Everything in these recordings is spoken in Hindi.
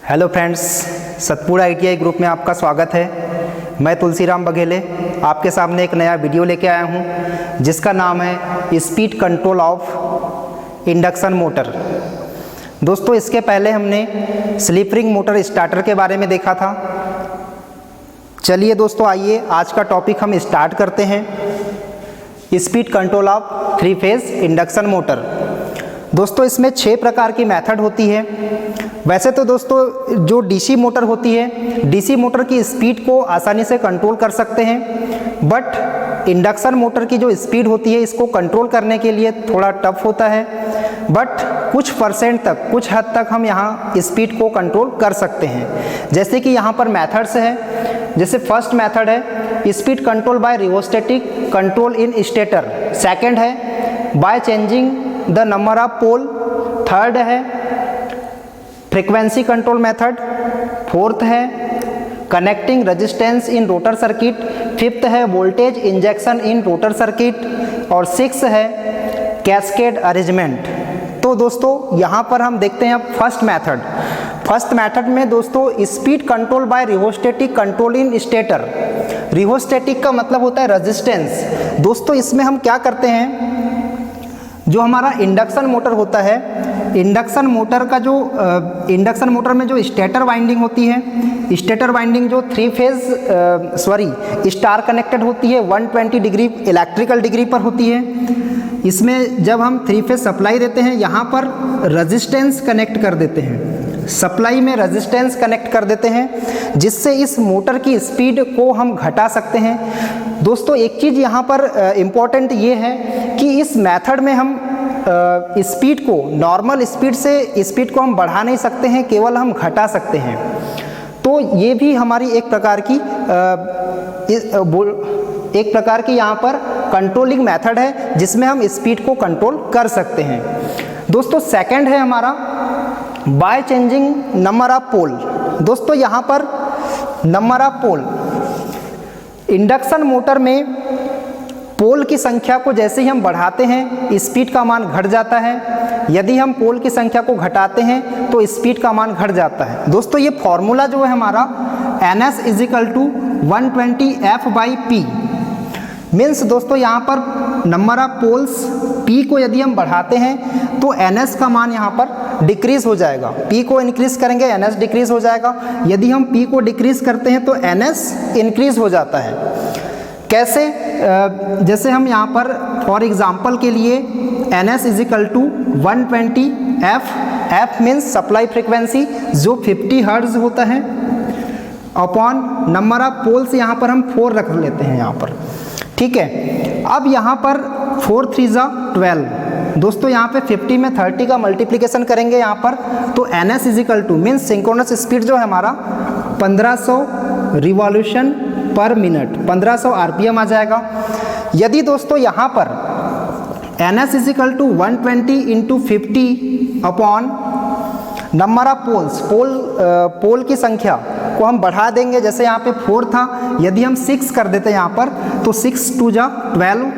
Hello friends, Satpura ITI group में आपका स्वागत है। मैं तुलसीराम बघेले आपके सामने एक नया वीडियो लेके आया हूं जिसका नाम है speed control of induction motor. दोस्तों, इसके पहले हमने स्लिप रिंग मोटर स्टार्टर के बारे में देखा था। चलिए दोस्तों, आइए आज का टॉपिक हम स्टार्ट करते हैं। Speed control of 3 phase induction motor. दोस्तों, इसमें 6 प्रकार की मेथड होती है। वैसे तो दोस्तों जो डीसी मोटर होती है, डीसी मोटर की स्पीड को आसानी से कंट्रोल कर सकते हैं, बट इंडक्शन मोटर की जो स्पीड होती है इसको कंट्रोल करने के लिए थोड़ा टफ होता है। बट कुछ परसेंट तक, कुछ हद तक हम यहाँ स्पीड को कंट्रोल कर सकते हैं। जैसे कि यहाँ पर मेथड्स है। जैसे फर्स्ट मेथड है speed control by rheostatic control in stator. Second है by changing the number of pole. Third है फ्रीक्वेंसी कंट्रोल मेथड। फोर्थ है connecting resistance in rotor circuit. Fifth है voltage injection in rotor circuit. और सिक्स है कैस्केड अरेंजमेंट। तो दोस्तों यहाँ पर हम देखते हैं अब फर्स्ट मेथड। फर्स्ट मेथड में दोस्तों speed control by rheostatic control in stator. Rheostatic का मतलब होता है रेजिस्टेंस। दोस्तों, इसमें हम क्या करते हैं, जो हमारा इंडक्शन मोटर होता है, इंडक्शन मोटर का जो इंडक्शन मोटर में जो स्टेटर वाइंडिंग होती है, स्टेटर वाइंडिंग जो 3 फेज स्टार कनेक्टेड होती है, 120 डिग्री इलेक्ट्रिकल डिग्री पर होती है। इसमें जब हम 3 फेज सप्लाई देते हैं, यहाँ पर रेजिस्टेंस कनेक्ट कर देते हैं, सप्लाई में रेजिस्टेंस कनेक्ट कर देते हैं, जिससे इस मोटर की स्पीड को हम घटा सकते हैं। दोस्तों, एक चीज़ यहाँ पर इम्पॉर्टेंट ये है कि इस मेथड में हम स्पीड को, नॉर्मल स्पीड से स्पीड को हम बढ़ा नहीं सकते हैं, केवल हम घटा सकते हैं। तो ये भी हमारी एक प्रकार की यहाँ पर कंट्रोलिंग मेथड है जिसमें हम स्पीड को कंट्रोल कर सकते हैं। दोस्तों, सेकंड है हमारा by changing number of pole. दोस्तों, यहाँ पर number of pole, induction motor में पोल की संख्या को जैसे ही हम बढ़ाते हैं स्पीड का मान घट जाता है। यदि हम पोल की संख्या को घटाते हैं तो स्पीड का मान घट जाता है। दोस्तों, ये फॉर्मूला जो है हमारा NS = 120F/P मीन्स, दोस्तों यहाँ पर नंबर ऑफ पोल्स P को यदि हम बढ़ाते हैं तो NS का मान यहाँ पर डिक्रीज हो जाएगा। P को इंक्रीज करेंगे NS डिक्रीज हो जाएगा। यदि हम P को डिक्रीज करते हैं तो NS इंक्रीज हो जाता है। कैसे? जैसे हम यहाँ पर फॉर एग्जांपल के लिए NS = 120F। F means supply frequency जो 50 हर्ट्ज होता है, अपॉन नंबर ऑफ पोल्स यहाँ पर हम 4 रख लेते हैं यहाँ पर। ठीक है, अब यहाँ पर 4 3 = 12। दोस्तों, यहाँ पे 50 में 30 का मल्टीप्लिकेशन करेंगे यहाँ पर, तो NS = मीन्स सिंक्रोनस स्पीड जो है हमारा 1500 रिवॉल्यूशन पर मिनट, 1500 RPM आ जाएगा। यदि दोस्तों यहाँ पर NS = 120 × 50 upon number of poles, पोल की संख्या को हम बढ़ा देंगे। जैसे यहाँ पे 4 था, यदि हम 6 कर देते हैं यहाँ पर, तो 6 2 = 12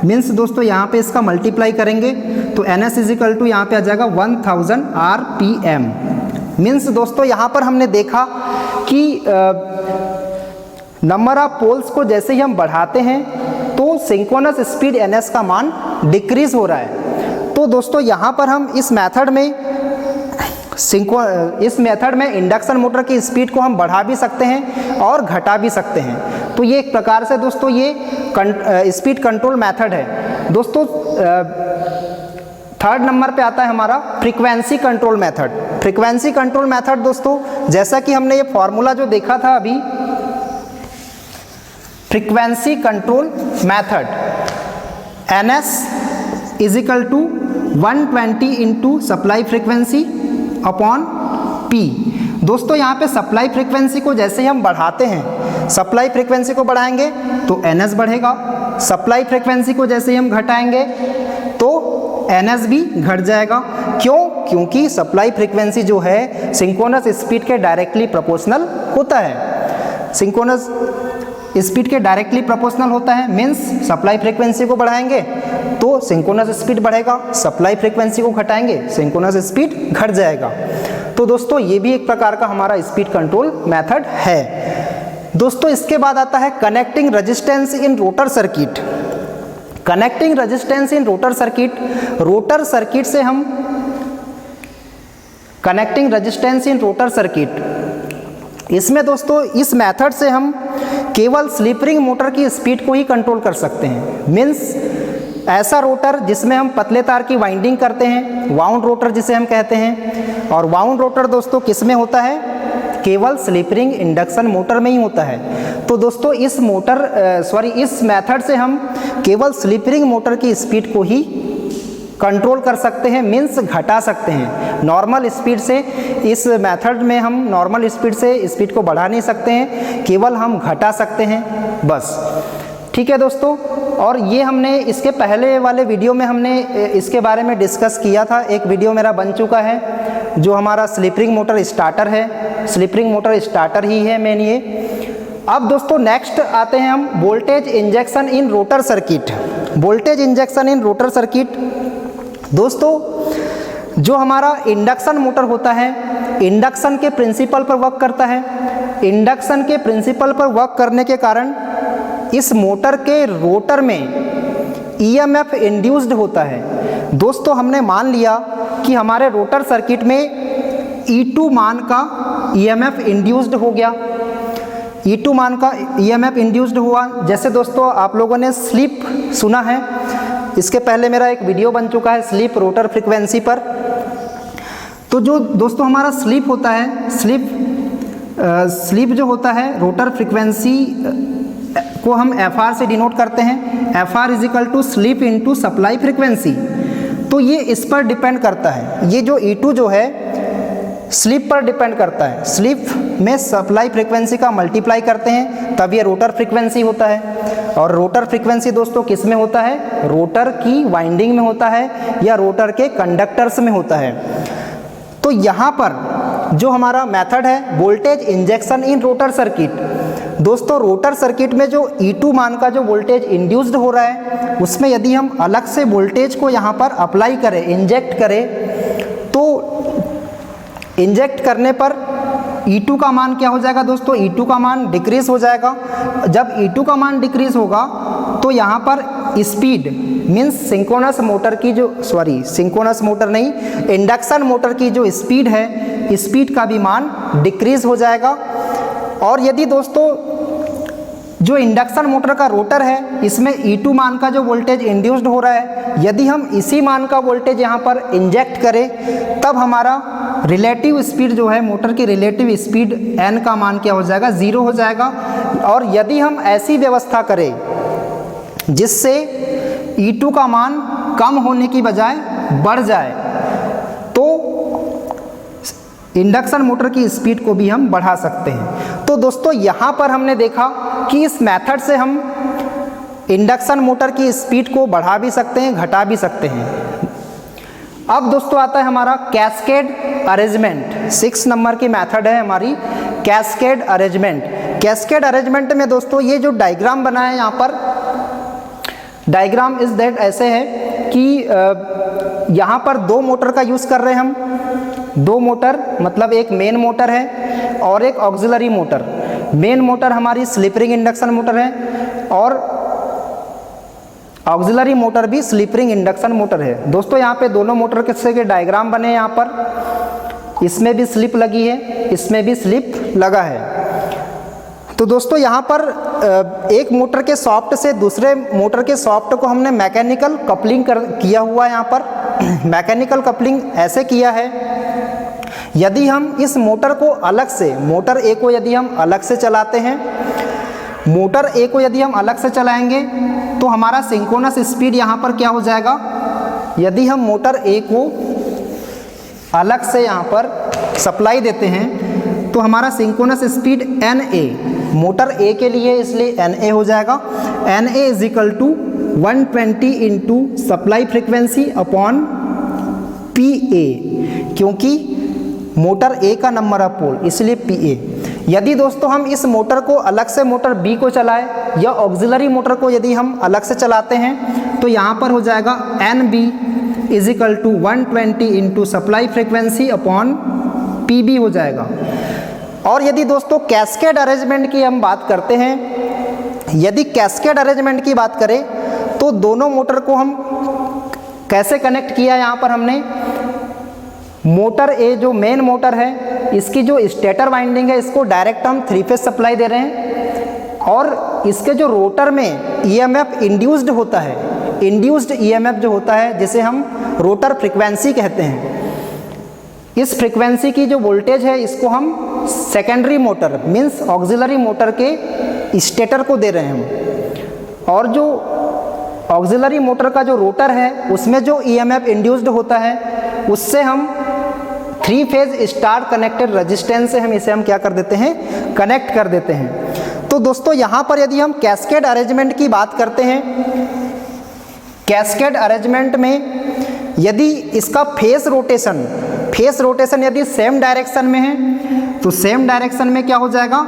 मीन्स, दोस्तों यहाँ पे इसका मल्टीप्लाई करेंगे तो NS = यहाँ पे आ जाएगा 1000 RPM मीन्स। दोस्तों, यहाँ पर हमने देखा कि नंबर ऑफ पोल्स को जैसे ही हम बढ़ाते हैं तो सिंक्रोनस स्पीड NS का मान डिक्रीज हो रहा है। तो दोस्तों, यहाँ पर हम इस मेथड में इंडक्शन मोटर की स्पीड को हम बढ़ा भी सकते हैं और घटा भी सकते हैं। तो ये एक प्रकार से दोस्तों ये स्पीड कंट्रोल मेथड है। दोस्तों, थर्ड नंबर पे आता है हमारा frequency control method. Frequency control method दोस्तों, जैसा कि हमने ये फॉर्मूला जो देखा था अभी, frequency control method NS = 120 × supply frequency upon P। दोस्तों, यहाँ पे सप्लाई फ्रीक्वेंसी को जैसे ही हम बढ़ाते हैं, सप्लाई फ्रीक्वेंसी को बढ़ाएंगे तो NS बढ़ेगा। सप्लाई फ्रीक्वेंसी को जैसे ही हम घटाएंगे तो NS भी घट जाएगा। क्यों? क्योंकि सप्लाई फ्रीक्वेंसी जो है सिंक्रोनस स्पीड के डायरेक्टली प्रोपोर्शनल होता है। सिंक्रोनस स्पीड के डायरेक्टली प्रोपोर्शनल होता है मीन्स सप्लाई फ्रीक्वेंसी को बढ़ाएंगे तो सिंक्रोनस स्पीड बढ़ेगा, सप्लाई फ्रीक्वेंसी को घटाएंगे सिंक्रोनस स्पीड घट जाएगा। तो दोस्तों ये भी एक प्रकार का हमारा स्पीड कंट्रोल मेथड है। दोस्तों इसके बाद आता है connecting resistance in rotor circuit. Connecting resistance in rotor circuit, rotor circuit से हम connecting resistance in rotor circuit, इसमें दोस्तों इस मेथड से हम केवल स्लिप रिंग मोटर की स्पीड को ही कंट्रोल कर सकते हैं। मीन्स ऐसा रोटर जिसमें हम पतले तार की वाइंडिंग करते हैं, वाउंड रोटर जिसे हम कहते हैं। और वाउंड रोटर दोस्तों किस में होता है? केवल स्लिप रिंग इंडक्शन मोटर में ही होता है। तो दोस्तों इस इस मेथड से हम केवल स्लिप रिंग मोटर की स्पीड को ही कंट्रोल कर सकते हैं, मीन्स घटा सकते हैं। नॉर्मल स्पीड से इस मेथड में हम नॉर्मल स्पीड से स्पीड को बढ़ा नहीं सकते हैं, केवल हम घटा सकते हैं बस। ठीक है दोस्तों, और ये हमने इसके पहले वाले वीडियो में हमने इसके बारे में डिस्कस किया था। एक वीडियो मेरा बन चुका है जो हमारा स्लिप रिंग मोटर स्टार्टर है, स्लिप रिंग मोटर स्टार्टर ही है मेन ये। अब दोस्तों नेक्स्ट आते हैं हम voltage injection in rotor circuit. Voltage injection in rotor circuit, दोस्तों जो हमारा इंडक्शन मोटर होता है, इंडक्शन के प्रिंसिपल पर वर्क करता है। इंडक्शन के प्रिंसिपल पर वर्क करने के कारण इस मोटर के रोटर में ईएमएफ इंड्यूस्ड होता है। दोस्तों हमने मान लिया कि हमारे रोटर सर्किट में E2 मान का ईएमएफ इंड्यूस्ड हो गया। E2 मान का ईएमएफ इंड्यूस्ड हुआ। जैसे दोस्तों आप लोगों ने स्लिप सुना है, इसके पहले मेरा एक वीडियो बन चुका है स्लिप रोटर फ्रीक्वेंसी पर। तो जो दोस्तों हमारा स्लिप होता है, स्लिप जो होता है रोटर फ्रीक्वेंसी को हम FR से डिनोट करते हैं। FR is equal to slip into supply frequency. तो ये इस पर डिपेंड करता है, ये जो E2 जो है स्लिप पर डिपेंड करता है। स्लिप में सप्लाई फ्रीक्वेंसी का मल्टीप्लाई करते हैं तब ये रोटर फ्रीक्वेंसी होता है। और रोटर फ्रीक्वेंसी दोस्तों किस में होता है? रोटर की वाइंडिंग में होता है या रोटर के कंडक्टर्स में होता है। तो यहाँ पर जो हमारा मेथड है voltage injection in rotor circuit, दोस्तों रोटर सर्किट में जो E2 मान का जो वोल्टेज इंड्यूस्ड हो रहा है उसमें यदि हम अलग से वोल्टेज को यहाँ पर अप्लाई करें, इंजेक्ट करें, तो इंजेक्ट करने पर E2 का मान क्या हो जाएगा दोस्तों? E2 का मान डिक्रीज हो जाएगा। जब E2 का मान डिक्रीज होगा तो यहाँ पर स्पीड मीन्स सिंक्रोनस मोटर की जो सिंक्रोनस मोटर नहीं, इंडक्शन मोटर की जो स्पीड है, स्पीड का भी मान डिक्रीज हो जाएगा। और यदि दोस्तों जो इंडक्शन मोटर का रोटर है इसमें E2 मान का जो वोल्टेज इंड्यूस्ड हो रहा है, यदि हम इसी मान का वोल्टेज यहाँ पर इंजेक्ट करें तब हमारा रिलेटिव स्पीड जो है मोटर की रिलेटिव स्पीड n का मान क्या हो जाएगा? 0 हो जाएगा। और यदि हम ऐसी व्यवस्था करें जिससे E2 का मान कम होने की बजाय बढ़ जाए तो इंडक्शन मोटर की स्पीड को भी हम बढ़ा सकते हैं। तो दोस्तों यहाँ पर हमने देखा कि इस मेथड से हम इंडक्शन मोटर की स्पीड को बढ़ा भी सकते हैं, घटा भी सकते हैं। अब दोस्तों आता है हमारा कैस्केड अरेंजमेंट। 6 नंबर की मेथड है हमारी कैस्केड अरेंजमेंट। कैस्केड अरेंजमेंट में दोस्तों ये जो डायग्राम बना है यहाँ पर, डायग्राम इज दैट ऐसे है कि यहाँ पर 2 मोटर का यूज़ कर रहे हैं हम। 2 मोटर मतलब एक मेन मोटर है और एक ऑक्सिलरी मोटर। मेन मोटर हमारी स्लिप रिंग इंडक्शन मोटर है और ऑक्सिलरी मोटर भी स्लिप रिंग इंडक्शन मोटर है। दोस्तों यहाँ पे दोनों मोटर के डायग्राम बने हैं। यहाँ पर इसमें भी स्लिप लगी है, इसमें भी स्लिप लगा है। तो दोस्तों यहाँ पर एक मोटर के सॉफ्ट से दूसरे मोटर के सॉफ्ट को हमने मैकेनिकल कपलिंग किया हुआ है। यहाँ पर मैकेनिकल कपलिंग ऐसे किया है, यदि हम इस मोटर को अलग से, मोटर ए को यदि हम अलग से चलाते हैं, मोटर ए को यदि हम अलग से चलाएंगे तो हमारा सिंक्रोनस स्पीड यहाँ पर क्या हो जाएगा? यदि हम मोटर ए को अलग से यहाँ पर सप्लाई देते हैं तो हमारा synchronous speed NA, motor A के लिए इसलिए NA हो जाएगा। NA is equal to 120 into supply frequency upon PA, क्योंकि मोटर ए का नंबर ऑफ पोल इसलिए PA। यदि दोस्तों हम इस मोटर को अलग से मोटर बी को चलाएं या ऑक्सिलरी मोटर को यदि हम अलग से चलाते हैं तो यहाँ पर हो जाएगा NB is equal to 120 into supply frequency upon PB हो जाएगा। और यदि दोस्तों कैस्केड अरेंजमेंट की हम बात करते हैं, यदि कैस्केड अरेंजमेंट की बात करें तो दोनों मोटर को हम कैसे कनेक्ट किया, यहाँ पर हमने मोटर ए जो मेन मोटर है इसकी जो स्टेटर वाइंडिंग है इसको डायरेक्ट हम 3 फेज सप्लाई दे रहे हैं, और इसके जो रोटर में EMF इंड्यूस्ड होता है, इंड्यूस्ड EMF जो होता है जिसे हम रोटर फ्रीक्वेंसी कहते हैं, इस फ्रीक्वेंसी की जो वोल्टेज है इसको हम secondary motor means auxiliary motor के स्टेटर को दे रहे हैं। और जो ऑक्सिलरी मोटर का जो रोटर है उसमें जो EMF इंड्यूस्ड होता है उससे हम 3 फेज स्टार कनेक्टेड रेजिस्टेंस से हम इसे क्या कर देते हैं, कनेक्ट कर देते हैं। तो दोस्तों यहाँ पर यदि हम कैस्केड अरेंजमेंट की बात करते हैं, कैस्केड अरेंजमेंट में यदि इसका फेस रोटेशन यदि सेम डायरेक्शन में है तो सेम डायरेक्शन में क्या हो जाएगा,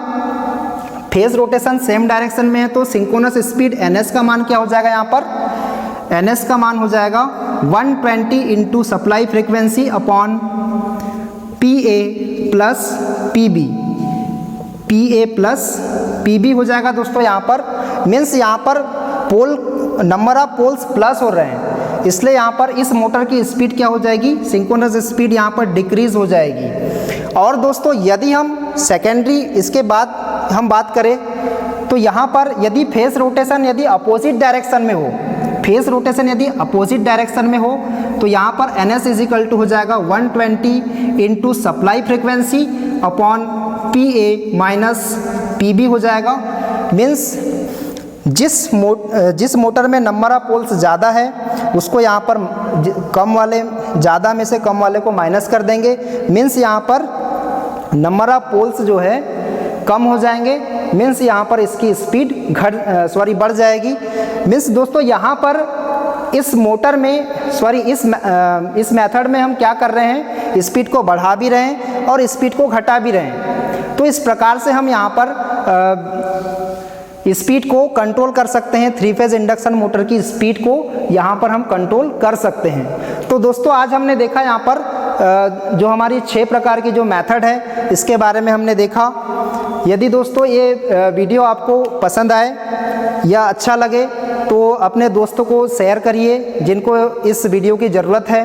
फेस रोटेशन सेम डायरेक्शन में है तो सिंक्रोनस स्पीड ns का मान क्या हो जाएगा, यहाँ पर ns का मान हो जाएगा 120 into supply frequency upon PA plus PB, PA plus PB हो जाएगा दोस्तों। यहाँ पर मीन्स यहाँ पर पोल नंबर ऑफ पोल्स प्लस हो रहे हैं, इसलिए यहाँ पर इस मोटर की स्पीड क्या हो जाएगी, सिंक्रोनस स्पीड यहाँ पर डिक्रीज हो जाएगी। और दोस्तों यदि हम सेकेंडरी इसके बाद हम बात करें तो यहाँ पर यदि फेस रोटेशन यदि अपोजिट डायरेक्शन में हो, फेस रोटेशन यदि अपोजिट डायरेक्शन में हो तो यहाँ पर NS इज इक्वल टू हो जाएगा 120 into supply frequency upon PA minus PB हो जाएगा। मीन्स जिस मोटर में नंबर ऑफ पोल्स ज़्यादा है उसको यहाँ पर कम वाले ज़्यादा में से कम वाले को माइनस कर देंगे, मीन्स यहाँ पर नंबर ऑफ पोल्स जो है कम हो जाएंगे, मीन्स यहाँ पर इसकी स्पीड बढ़ जाएगी। मीन्स दोस्तों यहाँ पर इस मोटर में इस मेथड में हम क्या कर रहे हैं, स्पीड को बढ़ा भी रहे हैं और स्पीड को घटा भी रहे हैं। तो इस प्रकार से हम यहाँ पर स्पीड को कंट्रोल कर सकते हैं, 3 फेज इंडक्शन मोटर की स्पीड को यहाँ पर हम कंट्रोल कर सकते हैं। तो दोस्तों आज हमने देखा यहाँ पर जो हमारी 6 प्रकार की जो मेथड है इसके बारे में हमने देखा। यदि दोस्तों ये वीडियो आपको पसंद आए या अच्छा लगे तो अपने दोस्तों को शेयर करिए जिनको इस वीडियो की ज़रूरत है,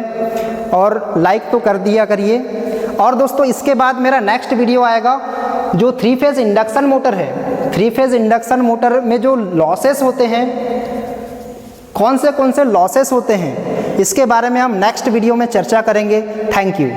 और लाइक तो कर दिया करिए। और दोस्तों इसके बाद मेरा नेक्स्ट वीडियो आएगा जो 3 फेज इंडक्शन मोटर है। 3 फेज इंडक्शन मोटर में जो लॉसेस होते हैं, कौन से लॉसेस होते हैं, इसके बारे में हम नेक्स्ट वीडियो में चर्चा करेंगे। Thank you.